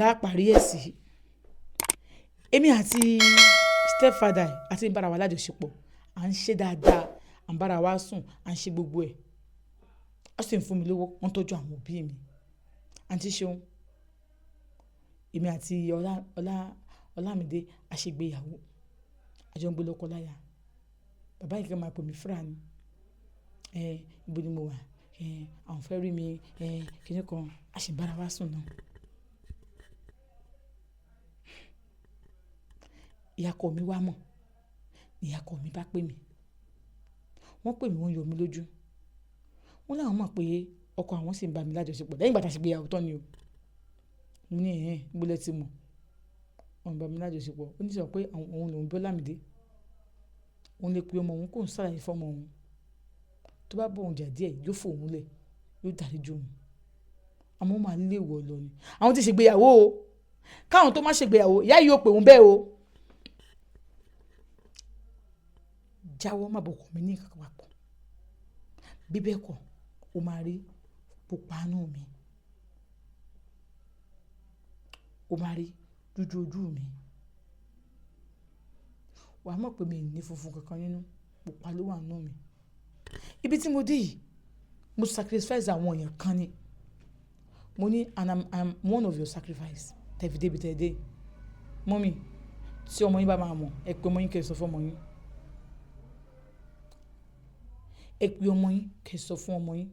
láparí ẹ̀ sí èmi àti stepfather àti bára wa lájọṣepọ̀ à ń ṣe dáadáa à ń bára wa sùn à ń ṣe gbogbo ẹ̀ ó sì ń fún mi lówó wọ́n tọ́jú àwọn òbí mi àǹtí Ṣeun èmi àti Ọlámídé àṣègbéyàwó àjọ ń gbé lọ́kọ láya bàbá yìí kan máa pè mí fúra ni ibo ni mo wà àwọn fẹ́ rí mi kíní kan a sì bára wa sùn náà. ìyàkọ̀ mi wá mọ̀ ìyàkọ̀ mi bá pè mí wọ́n pè mí wọ́n yọ mí lójú wọ́n láwọn mọ̀ pé ọkọ àwọn sì ń bá mi lájọṣepọ̀ lẹ́yìn ìgbà tá a ṣe gbéyàwó tán ni o mo ní gbólẹ̀ ti mọ̀ wọ́n ń bá mi lájọṣepọ̀ ó ní sọ pé òun lòun bí Ọlámídé òun lè pe ọmọ òun kò ń ṣàlàyé fọmọ òun tó bá bọ̀ òun jà díẹ̀ yóò fò òun lẹ̀ yóò dáríjì òun àmọ́ máa lé ìwọ lọ ni àwọn ti ṣègbéyàwó o káwọn tó má ṣègbéyàwó ìyá yìí ò pè òun bẹ́ẹ̀ o jáwọ́ má bọ̀kọ̀ mi ní ìkàkọ́ papọ̀ bí bẹ́ẹ̀ kọ́ o máa rí pupanú mi o máa rí dúdú ojú mi wà á mọ̀ pé mi ní funfun kankan nínú pupa ló wà nínú mi ibi tí mo dé yìí mo sacrifice àwọn èèyàn kan ni mo ní and I'm one of your sacrifice tẹ̀fi débi tẹ̀ dé mọ́mì tí ọmọ yín bá máa mọ̀ ẹ pé ọmọ yín kẹ́ ẹ sọ fún ọmọ yín ẹ pé ọmọ yín kẹ́ ẹ sọ fún ọmọ yín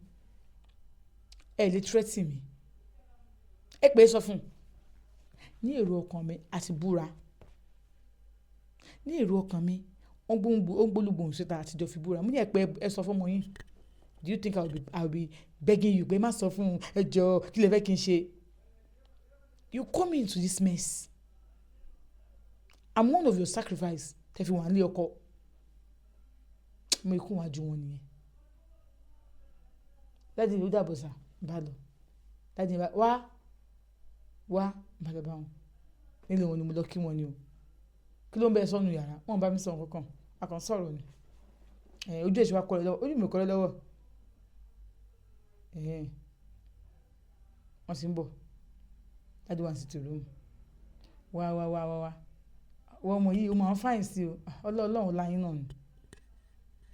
ẹ lè tírẹ́tì mi ẹ pé ẹ sọ fún ní èrò ọkàn mi àti búra ní èrò ọkàn mi ó ń gbólúgbòhùn síta àtijọ́ fi búra mo ní ẹ pé ẹ sọ fún ọmọ yín do you think I'll be begging you pé má sọ fún ẹ jọ̀ọ́ kí lè fẹ́ kí n ṣe you come into this mess I'm one of your sacrifice tẹ́ fi wà nílé ọkọ mo ikú wájú wọn nìyẹn dáàdi ìlú dàbọ̀sà bá lọ dáàdi wá bá lọ bá wọn nílé wọn ni mo lọ kí wọn ni o kí ló ń bẹ sọnù yàrá wọn bá mi sọ nǹkan kan a kàn sọ̀rọ̀ ni ojú èṣù wa kọrẹ lọ́wọ́ ojú mi kọrẹ lọ́wọ́ wọ́n sì ń bọ̀ dáàdi wà sí tòrò mu wá wọ́n ọmọ yìí ó máa ń fáyìn sí o ọlọ́run láyín náà ni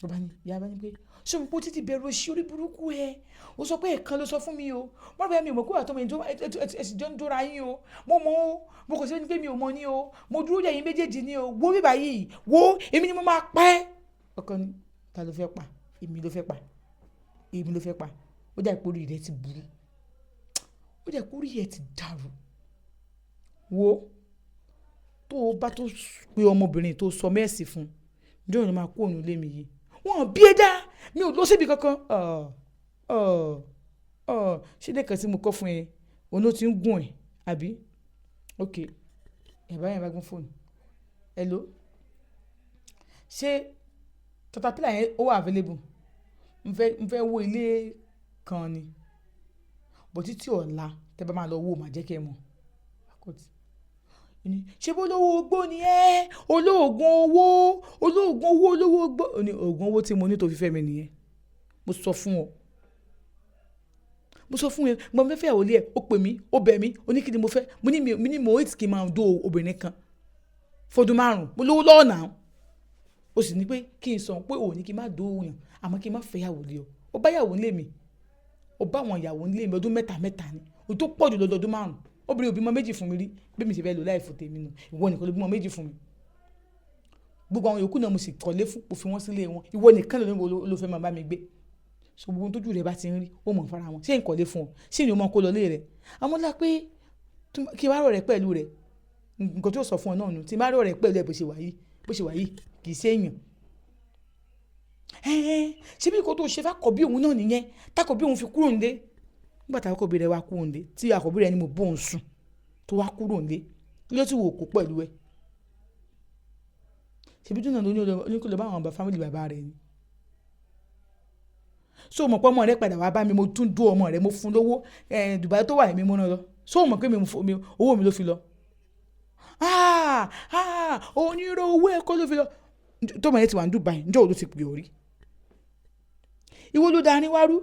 ló bá ní ìyá bá ní pé ṣé mo kó títí bẹ̀rù oṣù orí burúkú ẹ o sọ pé ẹ̀kan ló sọ fún mi o wọ́n bẹ̀rẹ̀ mi ò mọ̀ kó àtọ́ mi ẹ̀sìn jọ ń dóra yín o mo kò sí ní pé mi ò mọ̀ ní o mo dúró dẹ̀yìn méjèèjì ní o wo bíbá yìí wo èmi ni mo máa pa ẹ́ ọkọ ni ta ló fẹ́ pa èmi ló fẹ́ pa ó dà ìpòrí rẹ ti burú ó dà ìpòrí rẹ ti dàrú wo tó o bá tó pe ọmọbìnrin tó sọ mẹ́ẹ̀sì fún jọ́ ni máa kó òun lé mi yìí wọ́n bí ẹ dá mi ò lọ síbi kankan ṣé lẹ́ẹ̀kan tí mo kọ́ fún ẹ òun ló ti ń gùn ẹ̀ àbí ok ẹ̀bá yẹn bá gún fóònù hello ṣé caterpillar yẹn ó wà available n fẹ́ wo ilé kan ni bó títí ọ̀la tẹ́ bá máa lọ wò máa jẹ́ kí ẹ mọ̀ ṣé bó lówó ogbó ni ẹ́ olóògùn owó olówó ogbó ní oògùn owó tí mo ní tó fi fẹ́ mi nìyẹn mo sọ fún ẹ mo fẹ́ fẹ́ òlé ẹ̀ ó pè mí ó bẹ̀ mí ó ní kí ni mo fẹ́ mo ní mo hate kí n máa dó obìnrin kan fọdún 5 mo lówó lọ́wọ́ náà ó sì ní pé kí n sọ pé òun ní kí n má dó òyàn àmọ́ kí n má fẹ́ yàwó lé ọ ó bá yàwó nílé mi ó bá àwọn ìyàwó nílé mi ọdún 3 ni ó tó pọ̀ jù lọ́dún 5 obìnrin òbí mọ méjì fún mi rí bí mi ṣe fẹ́ lò láì fò tèmi nù ìwọ nìkan ló bí mọ méjì fún mi gbogbo àwọn yòókù náà mo sì kọ́lé fún òfin wọn sílé wọn ìwọ nìkan ló fẹ́ máa bá mi gbé so gbogbo tójú rẹ bá ti ń rí ó mọ̀ fara wọn ṣé n kọ́lé fún ọ ṣé ni o máa kó lọ lé rẹ àmọ́ lá pé kí n bá rọ̀ rẹ pẹ̀lú rẹ nǹkan tó sọ fún ọ náà nù tí n bá rọ̀ rẹ pẹ̀lú ẹ bó ṣe wà yìí kì í ṣe èèyàn ṣé bí kò tó ṣe fà kọ̀ bí òun náà nìyẹn tákọ̀ bí òun fi kúrò nílé nígbà táwọn àkọ́bí rẹ̀ wá kúrò nílé tí àkọ́bí rẹ̀ ni mo bóun sùn tó wá kúrò nílé kí ló ti wò kó pẹ̀lú ẹ̀ ṣebí tó náà ló ní kó lọ bá àwọn fámìlì bàbá rẹ̀ ni so mọ̀ pé ọmọ rẹ̀ padà wá bá mi mo tún dó ọmọ rẹ̀ mo fún lówó Dubai tó wà èmi múná lọ so mọ̀ pé owó mi ló fi lọ onírò owó ẹ̀kọ́ ló fi lọ tó mọ̀ yẹn ti wà ní Dubai njọ́ ló ti pè orí ìwọ ló darí wá rú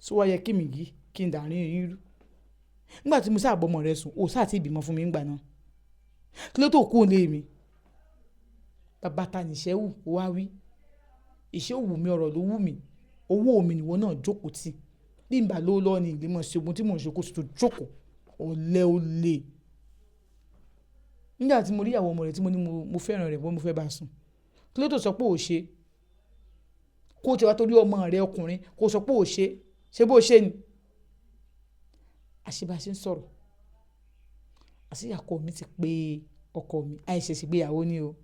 so wá yẹ kí mi yí kí n darí yín rú nígbà tí mo sáà bọ́mọ rẹ sùn ó sáà ti bímọ fún mi ńgbà náà kí ló tó kú lé mi bàbá ta níṣẹ́ wù ó wá wí iṣẹ́ òwú mi ọ̀rọ̀ ló wù mí owó mi nìwọ náà jókòó tì bí n bá ló lọ́ọ́ ní ìgbìmọ̀ ṣogun tí mò ń ṣe kó tó jókòó ọ̀lẹ́ ó lè nígbà tí mo rí ìyàwó ọmọ rẹ̀ tí mo ní mo fẹ́ràn rẹ̀ bọ́ mo fẹ́ bá sùn kí ló tó sọ pé ò ṣe kó o ti wá torí ọmọ rẹ̀ ọkùnrin kó o sọ pé ò ṣe bó ṣe ni àṣebàṣe ń sọ̀rọ̀ àṣeyàkọ mi ti pé ọkọ mi àìṣèṣì gbéyàwó ni o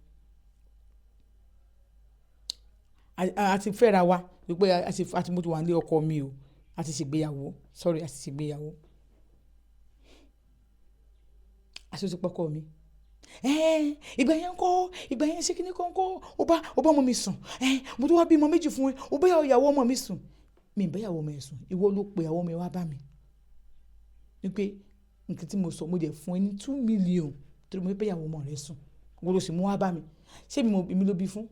àti fẹ́ra wa wípé àti mo ti wà nílé ọkọ mi o àti ṣègbéyàwó àti ṣègbéyàwó àṣoṣo pọkọ mi ìgbà yẹn ṣe kíní kan kọ́ ó bá ọmọ mi sùn mo tó wá bímọ méjì fún ẹ ó bá ìyàwó ọmọ mi sùn mi ì bá ìyàwó ọmọ ẹ sùn ìwọ ló pe ìyàwó ọmọ ẹ wá bá mi wípé nǹkan tí mo sọ mo jẹ fún ẹ ní 2 million torí mo fẹ́ ìyàwó ọmọ rẹ sùn wo ló sì mú wá bá mi ṣé mi ló bí fún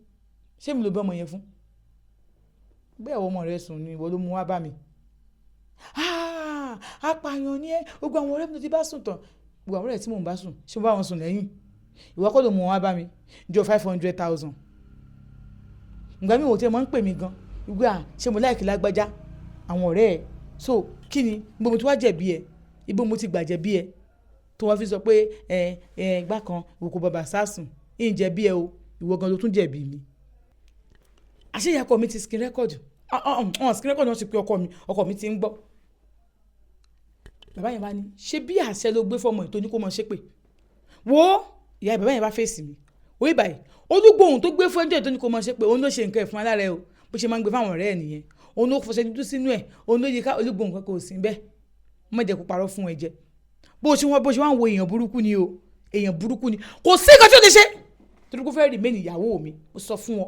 ṣé mi ló bí ọmọ yẹn fún bá ìyàwó ọmọ rẹ sùn ni ìwọ ló mú wá bá mi apààyàn ni ẹ gbogbo àwọn ọ̀rẹ́ mi tó ti bá sùn tán gbogbo àwọn ọ̀rẹ́ tí mò ń bá sùn ṣé mo bá wọn sùn lẹ́yìn ìwọ kọ́ ló mú wá bá mi jọ 500,000 ìgbà mi ò tẹ́ mọ́ ń pè mí gan ìgbà ṣé mo láìkí lágbájá àwọn ọ̀rẹ́ ẹ̀ so kí ni gbogbo mo ti wá jẹ̀bi ẹ̀ ibo mo ti gbàjẹ̀bi ẹ̀ tó wọ́n fi sọ pé ìgbà kan òkú bàbá sásùn ìyìn jẹ̀bi ẹ̀ o ìwọ gan ló tún jẹ̀bi mi àṣeyàkọ mi ti skin record skin record wọn ti pé ọkọ mi ti ń gbọ́ bàbá yẹn bá ní ṣe bí àṣẹ ló gbé fọmọ ètò ní kó mọ ṣépè wo ìyá bàbá yẹn bá fèsì mi orí báyìí olúgbòhùn tó gbé fún ẹjọ́ ètò ní kó mọ ṣépè òun ló ṣe nǹkan ẹ̀ fún alára ẹ o bó ṣe máa ń gbé fáwọn ọ̀rẹ́ ẹ̀ nìyẹn òun ló fọṣẹ dúdú sínú ẹ̀ òun ló yẹ ká olúgbòhùn kan kò sí bẹ́ẹ̀ má jẹ́ kó parọ́ fún ẹ jẹ bó ṣe wá ń wo èèyàn burúkú ni o èèyàn burúkú ni kò sí nǹkan tí ó lè ṣe torí kó fẹ́ẹ́ remain ìyàwó mi mo sọ fún ọ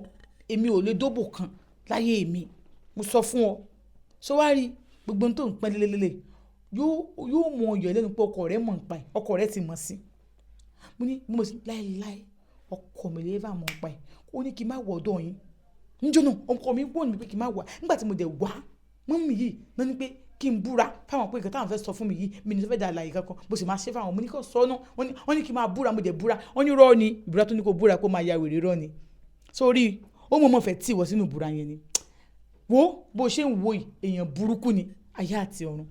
èmi ò lè dóbò kan láyé mi mo sọ fún ọ sọ wá rí gbogbo tó ń pẹ́ lélẹ́lẹ́lẹ́ yóò mọ ọyọ lẹ́nu pé ọkọ rẹ̀ mọ̀ nípa ẹ̀ ọkọ rẹ̀ ti mọ̀ sí mo ní mo sì láéláé ọkọ mi lè bá mọ̀ nípa ẹ̀ ó ní kí n má wọ ọ̀dọ̀ yín níjọ́ náà ọkọ mi wọ́n mi pé kí n má wà nígbà tí mo dẹ̀ wá mọ́ mi yìí náà ni pé kí n búra fáwọn pé nǹkan táwọn fẹ́ sọ fún mi yìí mi ní fẹ́ dà láyé kankan bó sì máa ṣe fáwọn mo ní kó sọ náà wọ́n ní kí n máa búra mo dẹ̀ búra wọ́n ní rọ́ọ̀ ni ìbúra tó ní kó búra kó máa ya wèrè rọ́ọ̀ ni sórí ó mọ̀ fẹ́ tì wọ́ sínú ìbúra yẹn ni wo bó ṣe ń wo èèyàn burúkú ni ayé àti ọ̀run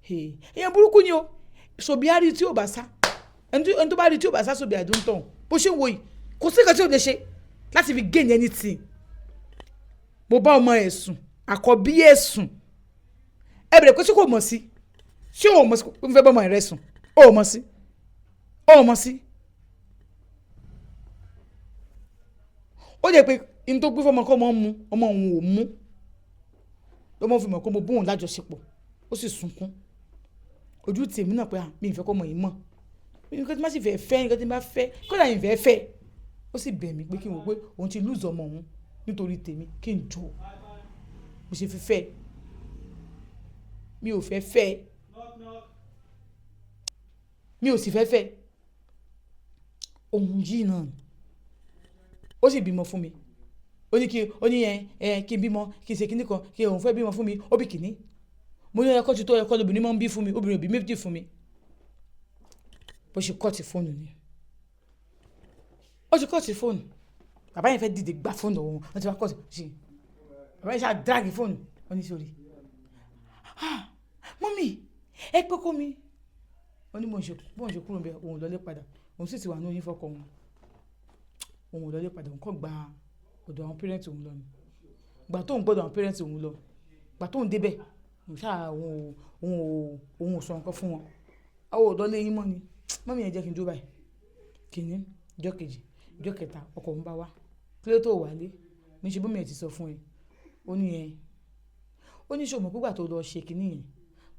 èèyàn burúkú ni o sòbí á rí tí ò bá sá ẹni tó bá rí tí ò bá sá sòbí àdúntàn tán bó ṣe ń wo yìí kò sí nǹkan tí ò lè ṣe láti fi gain anything mo bá ọmọ ẹ̀ sùn àkọ́bí ẹ̀ sùn ẹ bẹ̀rẹ̀ pé tí kò mọ̀ sí ṣé o mọ̀ sí o fẹ́ bá ọmọ rẹ̀ sùn o mọ̀ sí ó jẹ́ pé in tó gbé fọmọ kọ́ ọmọ òun ò mú lọ́mọ fi mọ̀ kó mo bóun lájọṣepọ̀ ó sì sunkún ojú tèmi náà pé mi ìfẹ́ kọ́ ọmọ yìí mọ̀ nǹkan tí má sì fẹ́ nǹkan tí má fẹ́ kódà ìfẹ́ fẹ́ ó sì bẹ̀ mí pé kí n wò pé òun ti lùzọ̀ ọmọ òun nítorí tèmi kí n jọ mo ṣe fẹ́ mi ò fẹ́ mi ò sì fẹ́ òun yìí náà ó sì bímọ fún mi ó ní kí n bímọ kí n ṣe kíní kan kí òun fẹ́ bímọ fún mi ó bí kíní mo ní ẹ̀kọ́ ti tó ẹ̀kọ́ lóbìnrin máa ń bí fún mi obìnrin òbí méjì fún mi bó ṣe kọ́ ti fóònù ni ó ṣe kọ́ ti fóònù bàbá yẹn fẹ́ dìde gbá fóònù ọ̀hún wọ́n ti wá kọ́ ti ṣe bàbá yẹn ṣáà dráàgì fóònù wọ́n ní sórí mọ́mì ẹ pé kó mi wọ́n ní bóun ṣe kúrò ń bẹ òun lọlé padà òun sì ti wà ní oyún fọ́kọ wọn òun lọlé padà òun kọ́ gba ọ̀dọ̀ àwọn pẹ́rẹ́ǹtì òun lọ ni gbà tóun gbọ́dọ̀ àwọn pẹ́rẹ́ǹtì òun lọ gbà tóun débẹ̀ òun ò sọ nǹkan fún wọn àwọn ọ̀dọ́ lé yín mọ́ ni mọ́mí ẹ̀ jẹ́ kí n dúró báyìí kìíní ìjọ́ kejì ìjọ́ kẹta ọkọ òun bá wá kílé tó wà lé ní ṣe bómi ẹ̀ ti sọ fún ẹ ó ní ṣòmọ̀ pígbà tó lọ ṣe kìíní yẹn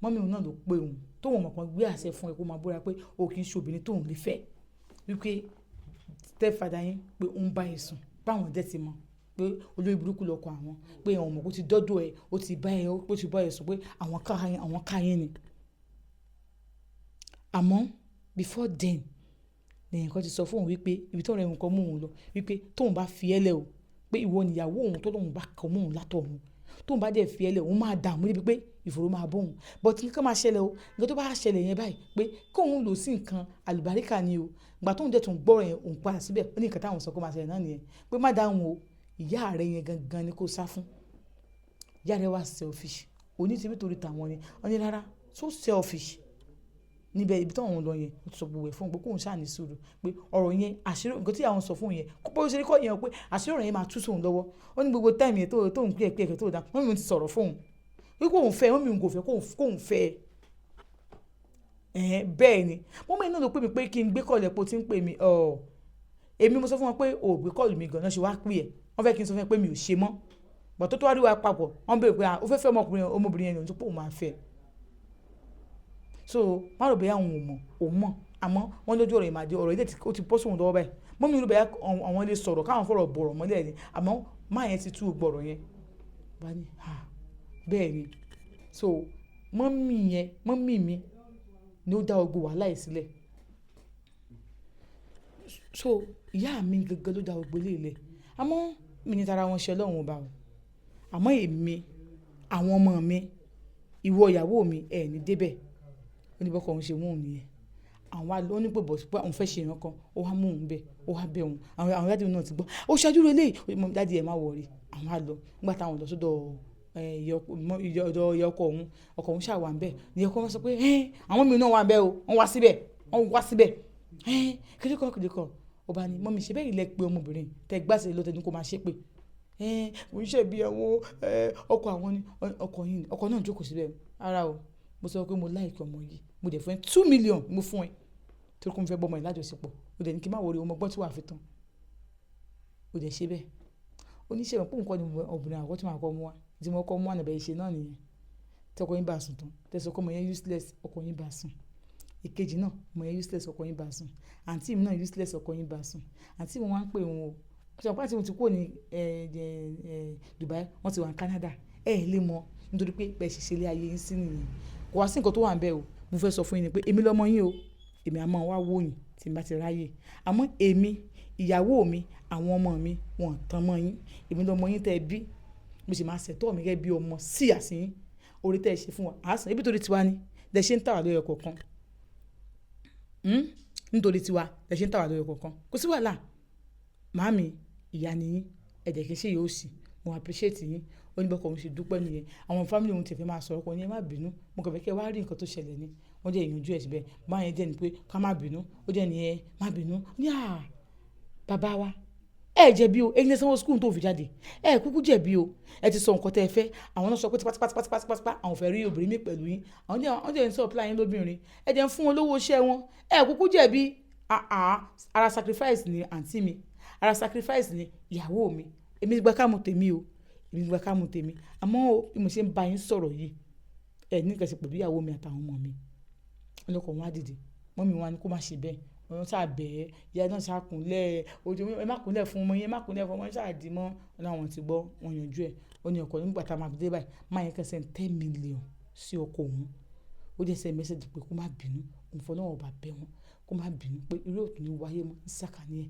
mọ́mí òun náà ló pé òun tóun mọ̀ kan gbé àṣẹ fún ẹ kó máa búra pé o kì í ṣe obìnrin tóun lè fẹ́ wípé stepfather yín pé ó ń bá ẹ sùn báwọn dẹ́ ti mọ̀ pé olórí burúkú lọkọ àwọn pé àwọn ọmọ kó ti dọ́dọ̀ ẹ ó ti bá ẹ sùn pé àwọn ká yín ni àmọ́ before then lẹ́yìn kan ti sọ fún òun wípé ibi tó rẹ̀ nǹkan mú òun lọ wípé tóun bá fi ẹ́lẹ̀ o pé ìwọ níyàwó òun tó lóun bá kọ́ mọ́ òun látọ̀ òun tóun bá dẹ̀ fi ẹ lẹ̀ òun máa dààmú níbi pé ìfòró máa bóun but nǹkan máa ṣẹlẹ̀ o nǹkan tó bá ṣẹlẹ̀ yẹn báyìí pé kóun lò sí nǹkan àlùbáríkà ni o ìgbà tóun dẹ̀ tún gbọ́rọ̀ yẹn òun padà síbẹ̀ ó ní nǹkan táwọn sọ kó máa ṣẹlẹ̀ náà nìyẹn pé má dáhùn o ìyá rẹ yẹn gangan ni kó sá fún ìyá rẹ wá selfish òní ti bí torí tàwọn ni wọ́n ní rárá so selfish níbẹ̀ ibi táwọn lọ yẹn ó ti sọ gbogbo ẹ̀ fún un pé kóun ṣáà ní sùúrù pé ọ̀rọ̀ yẹn àṣírí nǹkan tí àwọn sọ fún yẹn kó bó ṣe rí kọ́ yẹn pé àṣírí ọ̀rọ̀ yẹn máa tú sóun lọ́wọ́ ó ní gbogbo táìmù yẹn tó ń pè é tó dá wọ́n mi ti sọ̀rọ̀ fóun wípé òun fẹ́ wọ́n mi kò fẹ́ kóun fẹ́ bẹ́ẹ̀ ni wọ́n mẹ́rin náà ló pè mí pé kí n gbé kọ́ọ̀lù ẹ̀pọ̀ tí ń pè mí èmi mo sọ fún wọn pé ò gbé kọ́ọ̀lù mi gan-an ṣe wá pè ẹ̀ wọ́n fẹ́ kí n sọ fún ẹ pé mi ò ṣe mọ́ bọ̀ tó wá rí wa papọ̀ wọ́n béèrè pé ó fẹ́ fẹ́ ọmọbìnrin yẹn lòun tó pé òun máa fẹ́ so má rò bẹ́ẹ̀ òun mọ̀ àmọ́ wọ́n lójú ọ̀rọ̀ ìmàdé ọ̀rọ̀ ilé ó ti bọ́ sóhun lọ́wọ́ báyìí mọ́mí ló bẹ́ẹ̀ àwọn lè sọ̀rọ̀ káwọn fọ̀rọ̀ bọ̀rọ̀ mọ́lẹ̀ ni àmọ́ máa yẹn ti tú gbọ̀rọ̀ yẹn bá ní bẹ́ẹ̀ ni so mọ́mí mi ni ó dá ogun wàhálà yìí sílẹ̀ so ìyá mi gẹ́gẹ́ ló dá ogun ilé ilẹ̀ àmọ́ mi ní tara wọn ṣe ọlọ́run ọba o àmọ́ èmi àwọn ọmọ mi ìwọ ìyàwó mi ẹ̀ ní débẹ̀ oníbọ̀kọ̀ òun ṣe wọ́n nìyẹn àwọn àlọ́ ní pèbọ̀ sí pé àwọn fẹ́ ṣe ìran kan ó wá mú òun bẹ́ẹ̀ ó wá bẹ́ òun àwọn dáàdì náà ti gbọ́ ó ṣáájú rẹ̀ lé dáàdì ẹ̀ má wọ̀rí àwọn àlọ́ nígbà táwọn lọ sọ́dọ̀ ìyá ọkọ òun ṣàwà ń bẹ̀ ìyá ọkọ wọn sọ pé àwọn mìíràn wà ń bẹ̀ o wọ́n wá síbẹ̀ kíríkọ̀ ọba ni mọ́mí ṣe bẹ́ẹ̀ ilẹ̀ pé ọmọbìnrin tẹ gbàsẹ̀ lọ́tẹ̀ ní kó máa ṣe pé mo ń ṣe bí àwọn ọkọ àwọn ni ọkọ náà jókòó síbẹ̀ ara o mo sọ pé mo láìkí ọmọ yìí mo dẹ̀ fún ẹ 2 million mo fún ẹ torí kó mo fẹ́ bọ́mọ ẹ lájọṣepọ̀ o dẹ̀ ní kí n má wọlé ọmọ gbọ́ tí wàá fi tán o dẹ̀ ṣe bẹ́ẹ̀ oníṣẹ́ ìwọ̀n pòun kọ́ ni obìnrin àkọ́kọ́ tí màá kọ́ mú wa tí mo kọ́ mú wa nàbẹ̀ ìṣe náà nìyẹn tí ọkọ yín bá sùn tán tẹ̀sán ọkọ ọmọ yẹn useless ọkọ yín bá sùn ìkejì náà ọmọ yẹn useless ọkọ yín bá sùn àǹtí mi náà useless ọkọ yín bá sùn àǹtí mi wọ́n á ń pè wọn o ṣàpá àti mo ti kúrò ní Dubai wọ́n ti wà ní Canada lè mọ nítorí pé bẹ́ẹ̀ ṣiṣẹ́ ilé ayé yín sí nìyẹn kò wá sí nǹkan tó wà ń bẹ̀ o mo fẹ́ sọ fún yín ni pé èmi lọ́mọ yín o èmi àmọ́ wá wò yín tí n bá ti ráyè àmọ́ èmi ìyàwó mi àwọn ọmọ mi wọn tán mọ́ yín èmi lọ́mọ yín tẹ́ ẹ bí mo sì máa ṣètọ́ mi gẹ́gẹ́ bí ọmọ sí àsìyín orí tẹ́ ẹ ṣe fún wa àásán ibi torí tiwa ni lẹ ṣe ń tà wá lórí ọkọ̀ kan nítorí tiwa lẹ ṣe ń tà wá lórí ọkọ̀ kan kò sí wàhálà màámi ìyá ni yín ẹ̀dẹ̀ kì í ṣe yóò sì mo appreciate yín oníbọ̀kọ̀ òun ṣe dúpẹ́ nìyẹn àwọn family òun ti fẹ́ máa sọ̀rọ̀ kan ní ẹ má bínú mo kàn fẹ́ kí ẹ wá rí nǹkan tó ṣẹlẹ̀ ní wọ́n jẹ́ ìyànjú ẹ̀ síbẹ̀ báyẹn jẹ́ ni pé ká má bínú ó jẹ́ ni ẹ má bínú ní bàbá wa ẹ jẹ̀bi o ẹ̀yin sanwó skul tó fi jáde ẹ kúkú jẹ̀bi o ẹ ti sọ nǹkan tẹ́ ẹ fẹ́ àwọn náà sọ pé tipátipátipátipátipá àwọn fẹ́ rí obìnrin mi pẹ̀lú yín àwọn jẹ́ ń sọ apply yín lóbìnrin ẹ jẹ́ ń fún wọn lówó iṣẹ́ wọn ẹ kúkú jẹ̀bi ara sacrifice ni àǹtí mi ara sacrifice ni ìyàwó mi èmi gba ká mú tèmi o èmi gba ká mú tèmi àmọ́ bí mo ṣe ń bá yín sọ̀rọ̀ yìí ẹ ní kẹsì pẹ̀lú ìyàwó mi àtàwọn ọmọ mi ọlọ́kọ̀ wọn á dìde mọ́mí wọn á ní kó má ṣe bẹ́ẹ̀ wọn ṣáà bẹ̀ẹ́ ìyá náà ṣáà kúnlẹ̀ ojú ẹ má kúnlẹ̀ fún ọmọ yẹn ẹ má kúnlẹ̀ fún ọmọ yẹn ṣáà dì mọ́ ọlọ́wọ́n ti gbọ́ wọn yanjú ẹ̀ ó ní ọkọ̀ nígbà tá a máa dé báyìí máa yẹn kẹsẹ̀ 10 million sí ọkọ̀ òun ó jẹ́ sẹ́ mẹ́sẹ̀jì pé kó má bínú òun fọlọ́wọ́n ọba bẹ́ wọn kó má bínú pé irú òtún ní wáyé mọ́ ní sàkání ẹ̀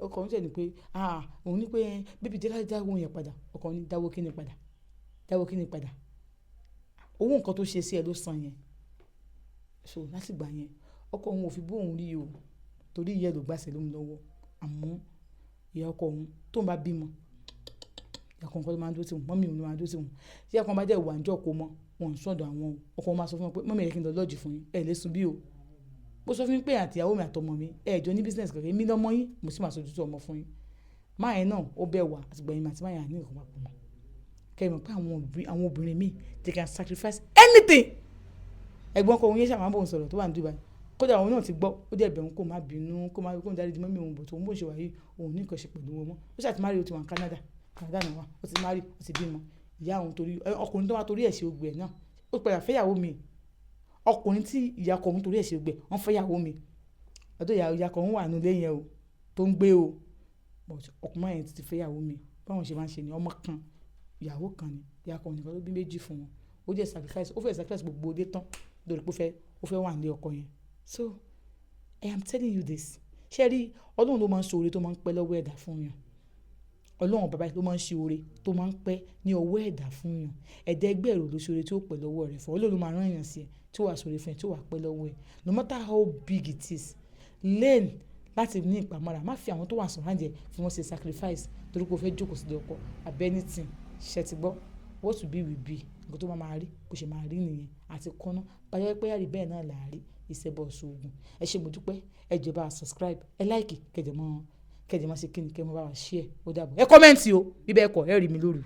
ọkọ̀ òun jẹ́ ni pé òun ní pé bébí jẹ́ láti dáwọ́ yẹn padà ọkọ̀ òun ní dáwọ́ kíni padà owó nǹkan tó ṣe sí ẹ ló san yẹn so láti gbà yẹn ọkọ òun ò fi bó òun rí o torí ìyá ló gbàṣẹ lóhun lọ́wọ́ àmọ́ ìyá ọkọ òun tó ń bá bímọ ìyá kan ló máa ń dúró sí wọn mọ́mí òun ló máa ń dúró sí wọn ìyá kan bá jẹ́ ìwà àjọ kó mọ́ wọn ń sọ̀dọ̀ àwọn ọkọ wọn máa sọ fún wọn pé mọ́mí ẹ̀ kí n lọ lọ́ọ̀jì fún yín ẹ̀ lè sùn bí o bó sọ fún mi pé àtìyàwó mi àtọmọ mi ẹ̀ jọ ní business kankan èmi lọ́mọ yín mo sì máa sojú tó ọmọ fún yín máa yẹn náà ó bẹ̀ wá àtìgbà yín àti máa yẹn ní nǹkan papọ̀ mọ́ kẹ́ ẹ mọ̀ pé àwọn obìnrin míì they can sacrifice anything ẹ̀gbọ́n kọ òun yẹn ṣàmà bò ń sọ̀rọ̀ tó wà ní Dubai kódà òun náà ti gbọ́ ó dẹ̀ bẹ̀rù kó má bínú kó má dárí di mọ́mí òun bò tó ń bò ṣe wáyé òun ní nǹkan ṣe pẹ̀lú wọn mọ́ ó ṣàti márì ó ti wà ní Canada náà wà ó ti márì ó ti bímọ ìyá òun torí ọkùnrin tó wá torí ẹ̀ ṣe ogbè náà ó padà fẹ́yàwó mi ọkùnrin tí ìyá ọkọ òun torí ẹ̀ ṣe ogbè wọ́n fẹ́yàwó mi ọdún ìyá ọkọ òun wà nílé yẹn o tó ń gbé o ọkùnrin yẹn ti fẹ́yàwó mi báwọn ṣe máa ń ṣe ni ọmọ kan ìyàwó kan ni ìyá ọkọ nìkan ló bí méjì fún wọn ó jẹ́ sacrifice ó fẹ́ sacrifice gbogbo dé tán lórí pé ó fẹ́ wà nílé ọkọ yẹn so I am telling you this ṣé rí ọlọ́run ló máa ń ṣoore tó máa ń pẹ́ lọ́wọ́ ẹ̀dá fún yàn Ọlọ́run bàbá ló máa ń ṣe oore tó máa ń pẹ́ ní ọwọ́ ẹ̀dá fún yàn. Ẹ̀dá ẹgbẹ́ rẹ̀ ló ṣe oore tí ó pẹ́ lọ́wọ́ rẹ̀ fún Ọlọ́run ló máa rán èèyàn sí ẹ tí ó wà sóore fún ẹ tí ó wà pẹ́ lọ́wọ́ ẹ. No matter how big it is, learn láti ní ìpamọ́ra. Má fi àwọn tó wà surround ẹ fi wọ́n ṣe sacrifice torí pé o fẹ́ jókòó sílé ọkọ àbí anything. Ṣé ti gbọ́? What will be will be. Nǹkan tó máa rí bó ṣe máa rí nìyẹn àti kọ́ná. Bá yẹ pé àrí bẹ́ẹ̀ náà là á rí ìṣẹ́bọ̀ ṣoògùn. Ẹ ṣé mo dúpẹ́. Ẹ jọ̀ọ́ bá wa subscribe. Ẹ like kẹ̀dẹ̀ mọ́ ṣe kíni kẹ́ mọ́ bá wa share. Ó dàbọ̀. Ẹ comment o bí bẹ́ẹ̀ kọ́ ẹ rí mi lóru.